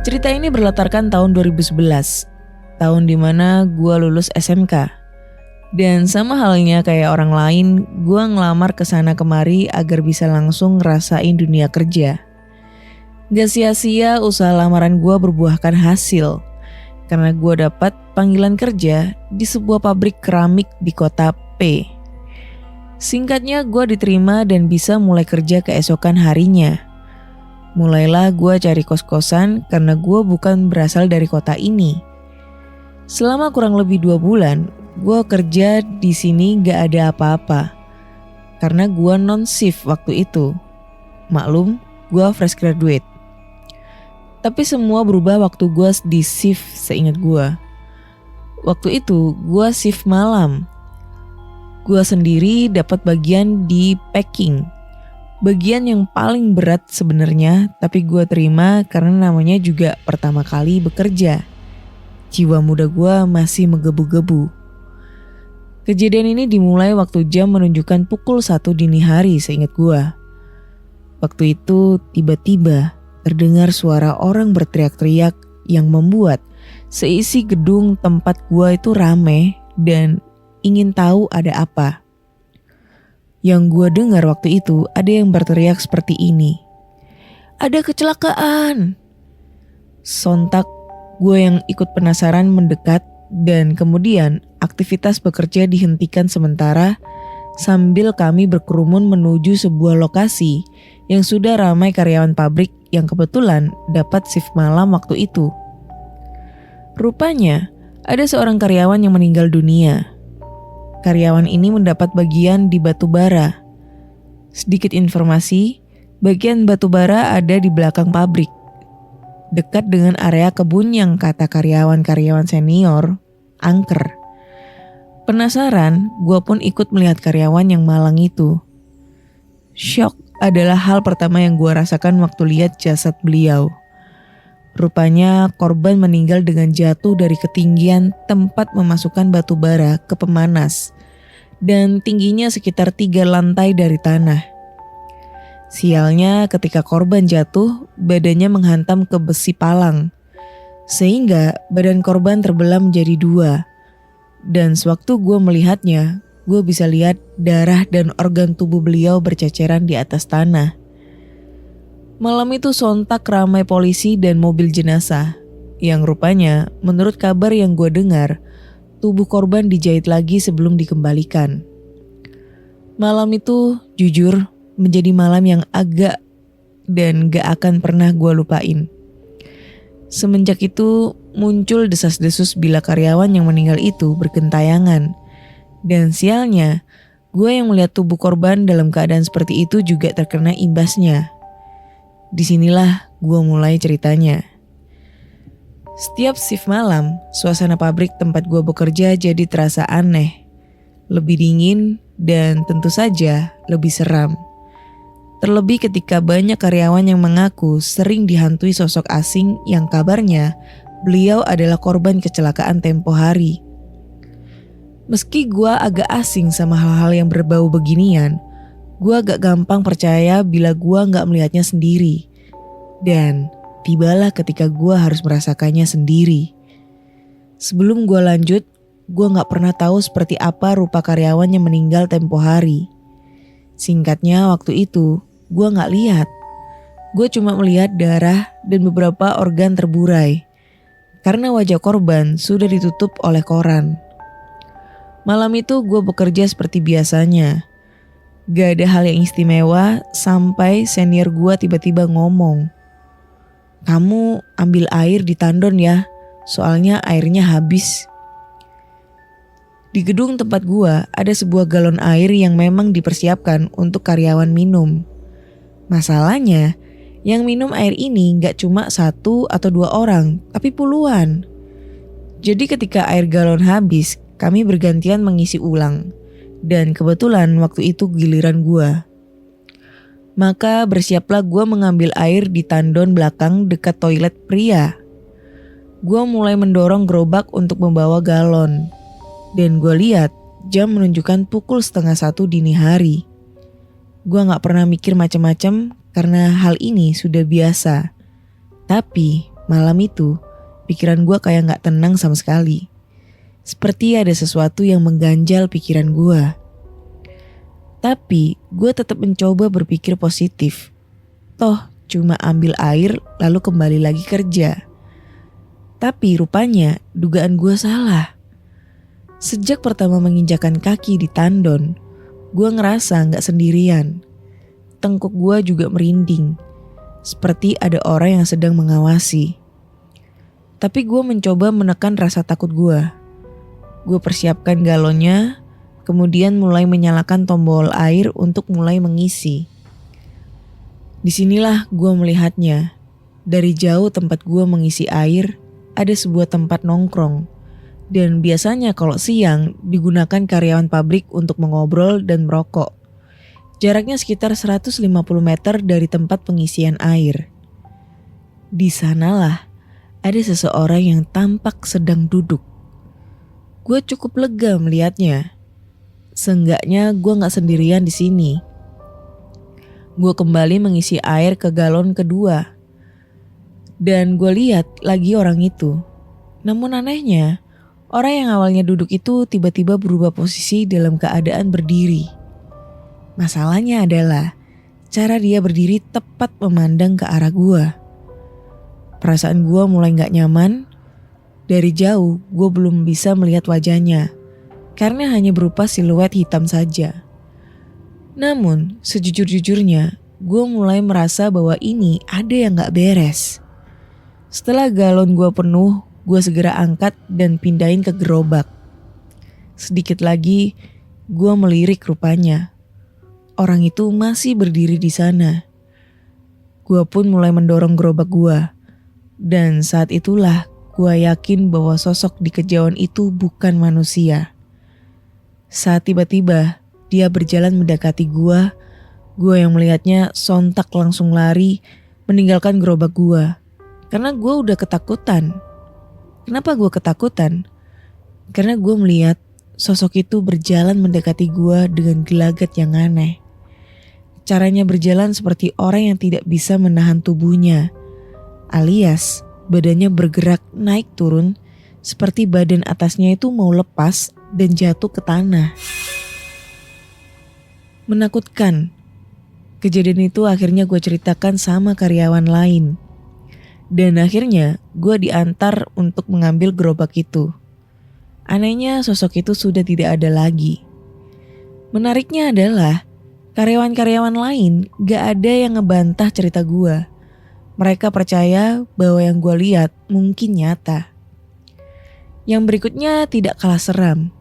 Cerita ini berlatarkan tahun 2011, tahun dimana gue lulus SMK. Dan sama halnya kayak orang lain, gue ngelamar kesana kemari agar bisa langsung ngerasain dunia kerja. Gak sia-sia usaha lamaran gue berbuahkan hasil, karena gue dapat panggilan kerja di sebuah pabrik keramik di kota P. Singkatnya gue diterima dan bisa mulai kerja keesokan harinya. Mulailah gue cari kos-kosan karena gue bukan berasal dari kota ini. Selama kurang lebih 2 bulan, gue kerja di sini gak ada apa-apa. Karena gue non-shift waktu itu. Maklum, gue fresh graduate. Tapi semua berubah waktu gue di shift seingat gue. Waktu itu gue shift malam. Gue sendiri dapat bagian di packing. Bagian yang paling berat sebenarnya, tapi gue terima karena namanya juga pertama kali bekerja. Jiwa muda gue masih menggebu-gebu. Kejadian ini dimulai waktu jam menunjukkan pukul 1 dini hari seingat gue. Waktu itu tiba-tiba terdengar suara orang berteriak-teriak yang membuat seisi gedung tempat gue itu rame dan ingin tahu ada apa. Yang gue dengar waktu itu ada yang berteriak seperti ini. Ada kecelakaan. Sontak gue yang ikut penasaran mendekat dan kemudian aktivitas bekerja dihentikan sementara sambil kami berkerumun menuju sebuah lokasi yang sudah ramai karyawan pabrik yang kebetulan dapat shift malam waktu itu. Rupanya ada seorang karyawan yang meninggal dunia. Karyawan ini mendapat bagian di batu bara. Sedikit informasi, bagian batu bara ada di belakang pabrik, dekat dengan area kebun yang kata karyawan-karyawan senior, angker. Penasaran, gue pun ikut melihat karyawan yang malang itu. Syok adalah hal pertama yang gue rasakan waktu lihat jasad beliau. Rupanya korban meninggal dengan jatuh dari ketinggian tempat memasukkan batu bara ke pemanas dan tingginya sekitar 3 lantai dari tanah. Sialnya ketika korban jatuh, badannya menghantam ke besi palang sehingga badan korban terbelah menjadi 2. Dan sewaktu gue melihatnya, gue bisa lihat darah dan organ tubuh beliau berceceran di atas tanah. Malam itu sontak ramai polisi dan mobil jenazah, yang rupanya menurut kabar yang gue dengar, tubuh korban dijahit lagi sebelum dikembalikan. Malam itu jujur menjadi malam yang agak dan gak akan pernah gue lupain. Semenjak itu muncul desas-desus bila karyawan yang meninggal itu bergentayangan. Dan sialnya, gue yang melihat tubuh korban dalam keadaan seperti itu juga terkena imbasnya. Disinilah gue mulai ceritanya. Setiap shift malam, suasana pabrik tempat gue bekerja jadi terasa aneh. Lebih dingin dan tentu saja lebih seram. Terlebih ketika banyak karyawan yang mengaku sering dihantui sosok asing yang kabarnya beliau adalah korban kecelakaan tempo hari. Meski gue agak asing sama hal-hal yang berbau beginian, gue agak gampang percaya bila gue gak melihatnya sendiri. Dan tibalah ketika gue harus merasakannya sendiri. Sebelum gue lanjut, gue gak pernah tahu seperti apa rupa karyawan yang meninggal tempo hari. Singkatnya waktu itu, gue gak lihat. Gue cuma melihat darah dan beberapa organ terburai. Karena wajah korban sudah ditutup oleh koran. Malam itu gue bekerja seperti biasanya. Gak ada hal yang istimewa sampai senior gue tiba-tiba ngomong, "Kamu ambil air di tandon ya, soalnya airnya habis." Di gedung tempat gue ada sebuah galon air yang memang dipersiapkan untuk karyawan minum. Masalahnya, yang minum air ini gak cuma 1 atau 2 orang, tapi puluhan. Jadi ketika air galon habis, kami bergantian mengisi ulang. Dan kebetulan waktu itu giliran gue. Maka bersiaplah gue mengambil air di tandon belakang dekat toilet pria. Gue mulai mendorong gerobak untuk membawa galon. Dan gue lihat jam menunjukkan pukul 12:30 dini hari. Gue gak pernah mikir macam-macam karena hal ini sudah biasa. Tapi Malam itu, pikiran gue kayak gak tenang sama sekali. Seperti ada sesuatu yang mengganjal pikiran gue. Tapi gue tetap mencoba berpikir positif. Toh cuma ambil air lalu kembali lagi kerja. Tapi rupanya dugaan gue salah. Sejak pertama menginjakan kaki di tandon, gue ngerasa gak sendirian. Tengkuk gue juga merinding, seperti ada orang yang sedang mengawasi. Tapi gue mencoba menekan rasa takut gue. Gue persiapkan galonnya, kemudian mulai menyalakan tombol air untuk mulai mengisi. Disinilah gue melihatnya. Dari jauh tempat gue mengisi air, ada sebuah tempat nongkrong. Dan biasanya kalau siang digunakan karyawan pabrik untuk mengobrol dan merokok. Jaraknya sekitar 150 meter dari tempat pengisian air. Di sanalah ada seseorang yang tampak sedang duduk. Gue cukup lega melihatnya. Seenggaknya gue gak sendirian di sini. Gue kembali mengisi air ke galon kedua. Dan gue lihat lagi orang itu. Namun anehnya, orang yang awalnya duduk itu tiba-tiba berubah posisi dalam keadaan berdiri. Masalahnya adalah cara dia berdiri tepat memandang ke arah gua. Perasaan gua mulai gak nyaman. Dari jauh gua belum bisa melihat wajahnya karena hanya berupa siluet hitam saja. Namun sejujur-jujurnya gua mulai merasa bahwa ini ada yang gak beres. Setelah galon gua penuh, gua segera angkat dan pindahin ke gerobak. Sedikit lagi gua melirik rupanya. Orang itu masih berdiri di sana. Gua pun mulai mendorong gerobak gua. Dan saat itulah gua yakin bahwa sosok di kejauhan itu bukan manusia. Saat tiba-tiba dia berjalan mendekati gua yang melihatnya sontak langsung lari meninggalkan gerobak gua. Karena gua udah ketakutan. Kenapa gua ketakutan? Karena gua melihat sosok itu berjalan mendekati gua dengan gelagat yang aneh. Caranya berjalan seperti orang yang tidak bisa menahan tubuhnya, alias badannya bergerak naik turun seperti badan atasnya itu mau lepas dan jatuh ke tanah. Menakutkan. Kejadian itu akhirnya gue ceritakan sama karyawan lain. Dan akhirnya gue diantar untuk mengambil gerobak itu. Anehnya sosok itu sudah tidak ada lagi. Menariknya adalah karyawan-karyawan lain gak ada yang ngebantah cerita gue. Mereka percaya bahwa yang gue lihat mungkin nyata. Yang berikutnya tidak kalah seram.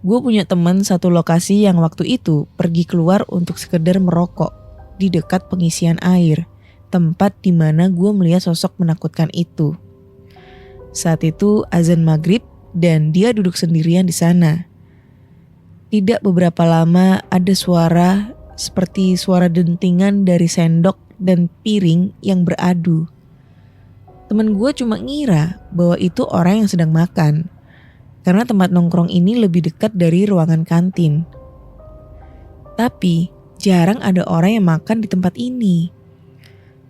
Gue punya teman satu lokasi yang waktu itu pergi keluar untuk sekedar merokok di dekat pengisian air, tempat di mana gue melihat sosok menakutkan itu. Saat itu azan maghrib dan dia duduk sendirian di sana. Tidak beberapa lama ada suara seperti suara dentingan dari sendok dan piring yang beradu. Temen gue cuma ngira bahwa itu orang yang sedang makan. Karena tempat nongkrong ini lebih dekat dari ruangan kantin. Tapi jarang ada orang yang makan di tempat ini.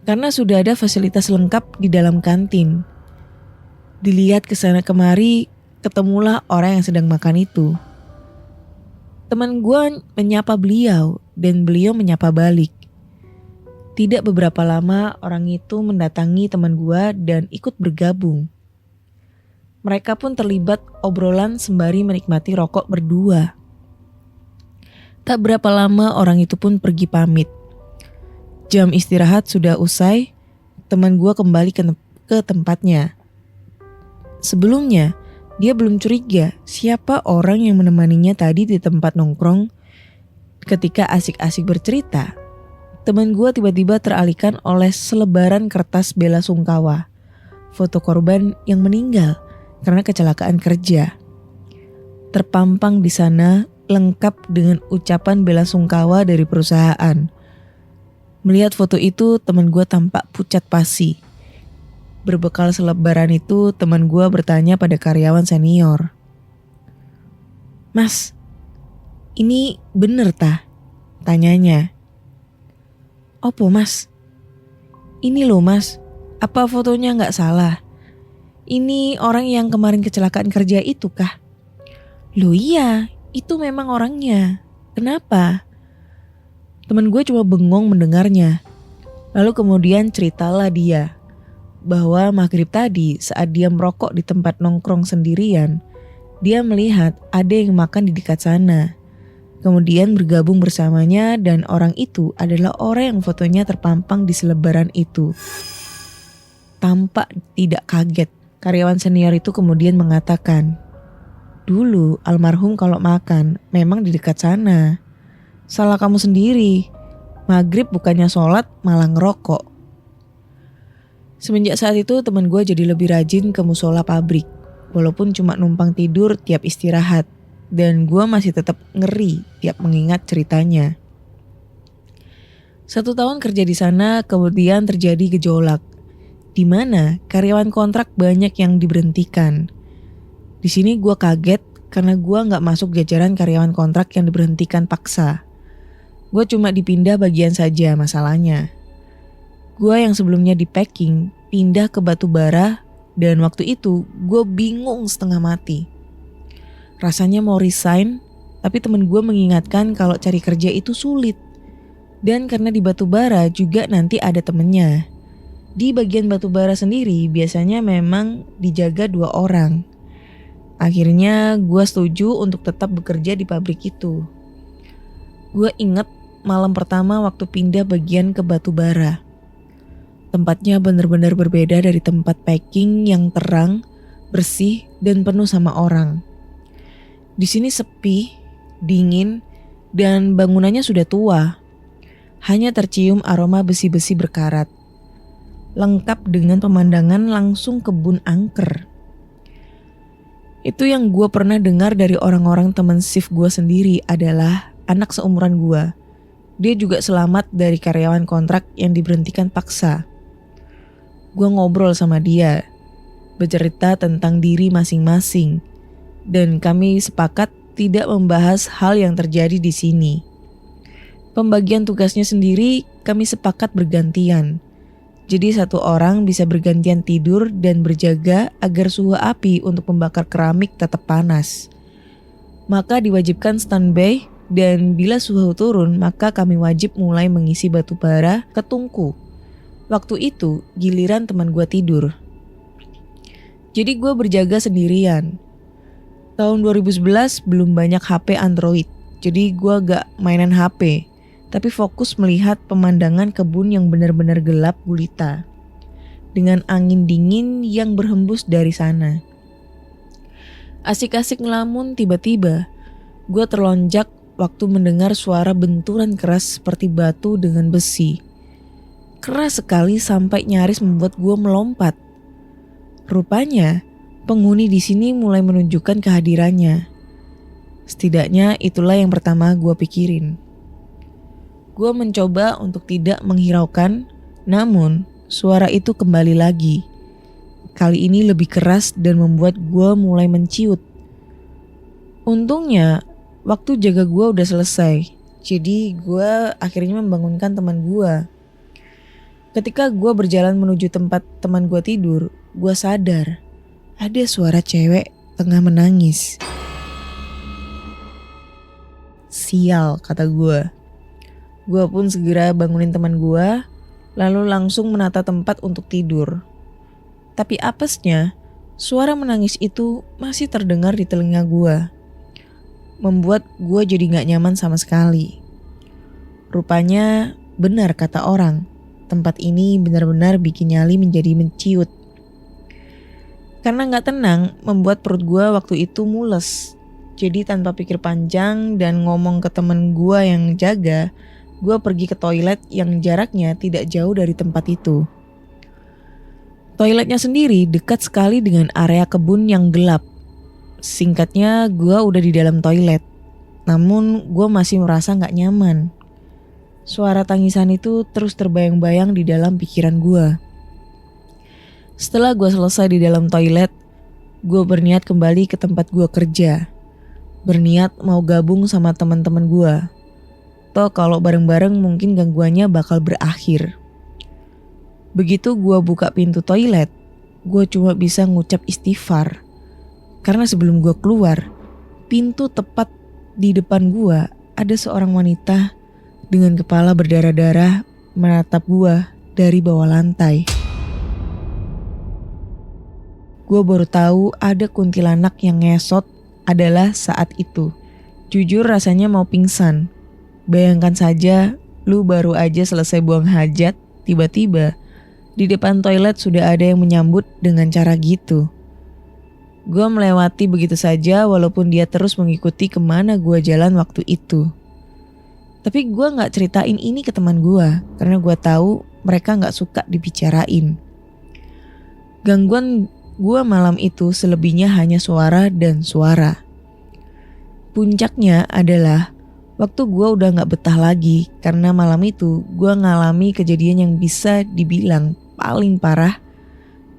Karena sudah ada fasilitas lengkap di dalam kantin. Dilihat kesana kemari, ketemulah orang yang sedang makan itu. Teman gue menyapa beliau dan beliau menyapa balik. Tidak beberapa lama orang itu mendatangi teman gue dan ikut bergabung. Mereka pun terlibat obrolan sembari menikmati rokok berdua. Tak berapa lama orang itu pun pergi pamit. Jam istirahat sudah usai, teman gue kembali ke tempatnya. Sebelumnya, dia belum curiga siapa orang yang menemaninya tadi di tempat nongkrong. Ketika asik-asik bercerita, teman gue tiba-tiba teralihkan oleh selebaran kertas bela sungkawa. Foto korban yang meninggal karena kecelakaan kerja. Terpampang di sana lengkap dengan ucapan bela sungkawa dari perusahaan. Melihat foto itu, teman gue tampak pucat pasi. Berbekal selebaran itu, teman gue bertanya pada karyawan senior. "Mas, ini bener tah?" tanyanya. "Opo mas? Ini loh mas, Apa fotonya nggak salah? Ini orang yang kemarin kecelakaan kerja itu kah? Loh iya, itu memang orangnya. Kenapa? Temen gue cuma bengong mendengarnya. Lalu kemudian ceritalah dia bahwa maghrib tadi saat dia merokok di tempat nongkrong sendirian, dia melihat ada yang makan di dekat sana. Kemudian bergabung bersamanya dan orang itu adalah orang yang fotonya terpampang di selebaran itu. Tampak tidak kaget, karyawan senior itu kemudian mengatakan, "Dulu almarhum kalau makan memang di dekat sana. Salah kamu sendiri. Maghrib bukannya sholat malah ngerokok." Semenjak saat itu teman gue jadi lebih rajin ke musola pabrik. Walaupun cuma numpang tidur tiap istirahat. Dan gue masih tetap ngeri tiap mengingat ceritanya. 1 tahun kerja di sana kemudian terjadi gejolak. Di mana karyawan kontrak banyak yang diberhentikan. Di sini gue kaget karena gue gak masuk jajaran karyawan kontrak yang diberhentikan paksa. Gue cuma dipindah bagian saja masalahnya. Gue yang sebelumnya di packing pindah ke batu bara dan waktu itu gue bingung setengah mati. Rasanya mau resign, tapi temen gue mengingatkan kalau cari kerja itu sulit. Dan karena di batu bara juga nanti ada temennya. Di bagian batu bara sendiri biasanya memang dijaga 2 orang. Akhirnya gue setuju untuk tetap bekerja di pabrik itu. Gue inget malam pertama waktu pindah bagian ke batu bara. Tempatnya benar-benar berbeda dari tempat packing yang terang, bersih, dan penuh sama orang. Di sini sepi, dingin, dan bangunannya sudah tua. Hanya tercium aroma besi-besi berkarat. Lengkap dengan pemandangan langsung kebun angker. Itu yang gue pernah dengar dari orang-orang teman shift gue sendiri adalah anak seumuran gue. Dia juga selamat dari karyawan kontrak yang diberhentikan paksa. Gue ngobrol sama dia, bercerita tentang diri masing-masing. Dan kami sepakat tidak membahas hal yang terjadi di sini. Pembagian tugasnya sendiri kami sepakat bergantian. Jadi 1 orang bisa bergantian tidur dan berjaga agar suhu api untuk membakar keramik tetap panas. Maka diwajibkan standby dan bila suhu turun maka kami wajib mulai mengisi batu bara ke tungku. Waktu itu giliran teman gue tidur. Jadi gue berjaga sendirian. Tahun 2011 belum banyak HP Android, jadi gue gak mainan HP, tapi fokus melihat pemandangan kebun yang benar-benar gelap gulita, dengan angin dingin yang berhembus dari sana. Asik-asik ngelamun tiba-tiba, gue terlonjak waktu mendengar suara benturan keras seperti batu dengan besi. Keras sekali sampai nyaris membuat gue melompat. Rupanya, penghuni di sini mulai menunjukkan kehadirannya. Setidaknya itulah yang pertama gue pikirin. Gue mencoba untuk tidak menghiraukan, namun suara itu kembali lagi. Kali ini lebih keras dan membuat gue mulai menciut. Untungnya, waktu jaga gue udah selesai. Jadi gue akhirnya membangunkan teman gue. Ketika gue berjalan menuju tempat teman gue tidur, gue sadar. Ada suara cewek tengah menangis. Sial, kata gue. Gue pun segera bangunin teman gue, lalu langsung menata tempat untuk tidur. Tapi apesnya, suara menangis itu masih terdengar di telinga gue. Membuat gue jadi gak nyaman sama sekali. Rupanya benar kata orang, tempat ini benar-benar bikin nyali menjadi menciut. Karena gak tenang, membuat perut gue waktu itu mules. Jadi tanpa pikir panjang dan ngomong ke temen gue yang jaga, gue pergi ke toilet yang jaraknya tidak jauh dari tempat itu. Toiletnya sendiri dekat sekali dengan area kebun yang gelap. Singkatnya, gue udah di dalam toilet. Namun gue masih merasa gak nyaman. Suara tangisan itu terus terbayang-bayang di dalam pikiran gue. Setelah gue selesai di dalam toilet, gue berniat kembali ke tempat gue kerja. Berniat mau gabung sama teman-teman gue. Toh kalau bareng-bareng mungkin gangguannya bakal berakhir. Begitu gue buka pintu toilet, gue cuma bisa ngucap istighfar. Karena sebelum gue keluar, pintu tepat di depan gue ada seorang wanita dengan kepala berdarah-darah menatap gue dari bawah lantai. Gue baru tahu ada kuntilanak yang ngesot adalah saat itu. Jujur rasanya mau pingsan. Bayangkan saja, lu baru aja selesai buang hajat, tiba-tiba di depan toilet sudah ada yang menyambut dengan cara gitu. Gue melewati begitu saja walaupun dia terus mengikuti kemana gue jalan waktu itu. Tapi gue gak ceritain ini ke teman gue karena gue tahu mereka gak suka dibicarain. Gangguan gue malam itu selebihnya hanya suara dan suara. Puncaknya adalah waktu gue udah gak betah lagi karena malam itu gue ngalami kejadian yang bisa dibilang paling parah.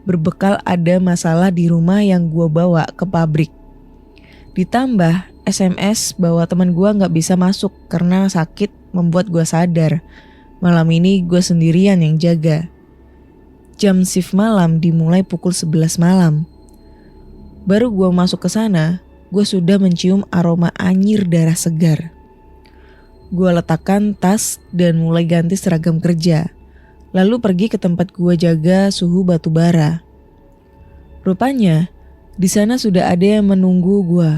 Berbekal ada masalah di rumah yang gue bawa ke pabrik. Ditambah SMS bahwa teman gue gak bisa masuk karena sakit membuat gue sadar. Malam ini gue sendirian yang jaga. Jam shift malam dimulai pukul 11 malam. Baru gue masuk ke sana, gue sudah mencium aroma anyir darah segar. Gue letakkan tas dan mulai ganti seragam kerja. Lalu pergi ke tempat gue jaga suhu batu bara. Rupanya di sana sudah ada yang menunggu gue.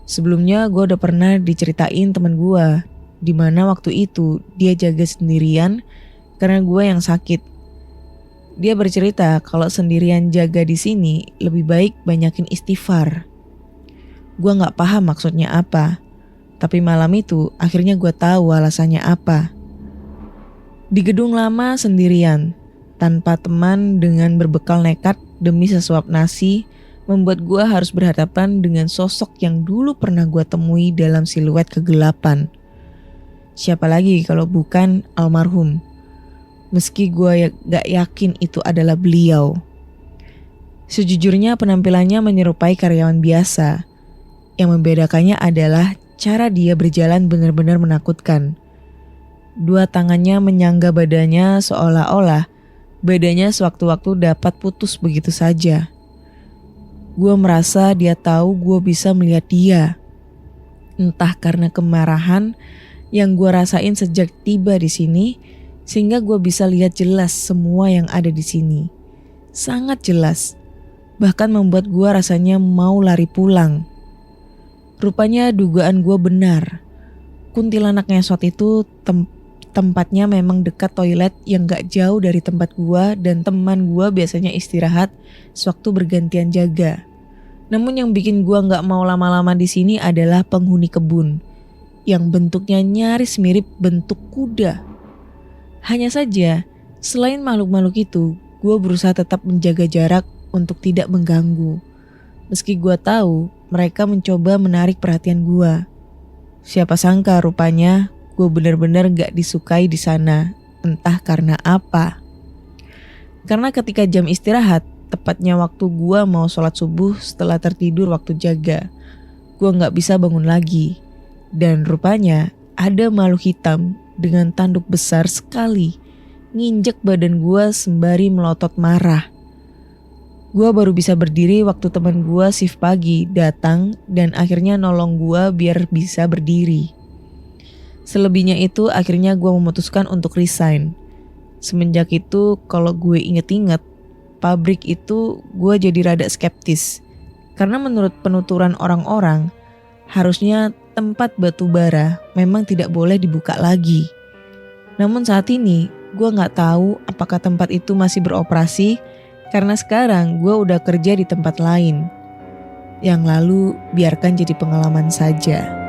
Sebelumnya gue udah pernah diceritain teman gue, di mana waktu itu dia jaga sendirian karena gue yang sakit. Dia bercerita kalau sendirian jaga di sini lebih baik banyakin istighfar. Gue nggak paham maksudnya apa, tapi malam itu akhirnya gue tahu alasannya apa. Di gedung lama sendirian, tanpa teman dengan berbekal nekat demi sesuap nasi, membuat gue harus berhadapan dengan sosok yang dulu pernah gue temui dalam siluet kegelapan. Siapa lagi kalau bukan almarhum? Meski gue gak yakin itu adalah beliau. Sejujurnya penampilannya menyerupai karyawan biasa. Yang membedakannya adalah cara dia berjalan benar-benar menakutkan. Dua tangannya menyangga badannya seolah-olah badannya sewaktu-waktu dapat putus begitu saja. Gue merasa dia tahu gue bisa melihat dia. Entah karena kemarahan yang gue rasain sejak tiba di sini, sehingga gue bisa lihat jelas semua yang ada di sini. Sangat jelas. Bahkan membuat gue rasanya mau lari pulang. Rupanya dugaan gue benar. Kuntilanak ngesot itu tempatnya memang dekat toilet yang gak jauh dari tempat gua dan teman gua biasanya istirahat sewaktu bergantian jaga. Namun yang bikin gua gak mau lama-lama di sini adalah penghuni kebun yang bentuknya nyaris mirip bentuk kuda. Hanya saja, selain makhluk-makhluk itu, gua berusaha tetap menjaga jarak untuk tidak mengganggu. Meski gua tahu mereka mencoba menarik perhatian gua. Siapa sangka rupanya gue benar-benar gak disukai di sana, entah karena apa. Karena ketika jam istirahat, tepatnya waktu gue mau sholat subuh setelah tertidur waktu jaga, gue gak bisa bangun lagi. Dan rupanya ada makhluk hitam dengan tanduk besar sekali, nginjek badan gue sembari melotot marah. Gue baru bisa berdiri waktu teman gue shift pagi datang dan akhirnya nolong gue biar bisa berdiri. Selebihnya itu akhirnya gue memutuskan untuk resign. Semenjak itu kalau gue inget-inget, pabrik itu gue jadi rada skeptis. Karena menurut penuturan orang-orang, harusnya tempat batu bara memang tidak boleh dibuka lagi. Namun saat ini gue gak tahu apakah tempat itu masih beroperasi karena sekarang gue udah kerja di tempat lain. Yang lalu biarkan jadi pengalaman saja.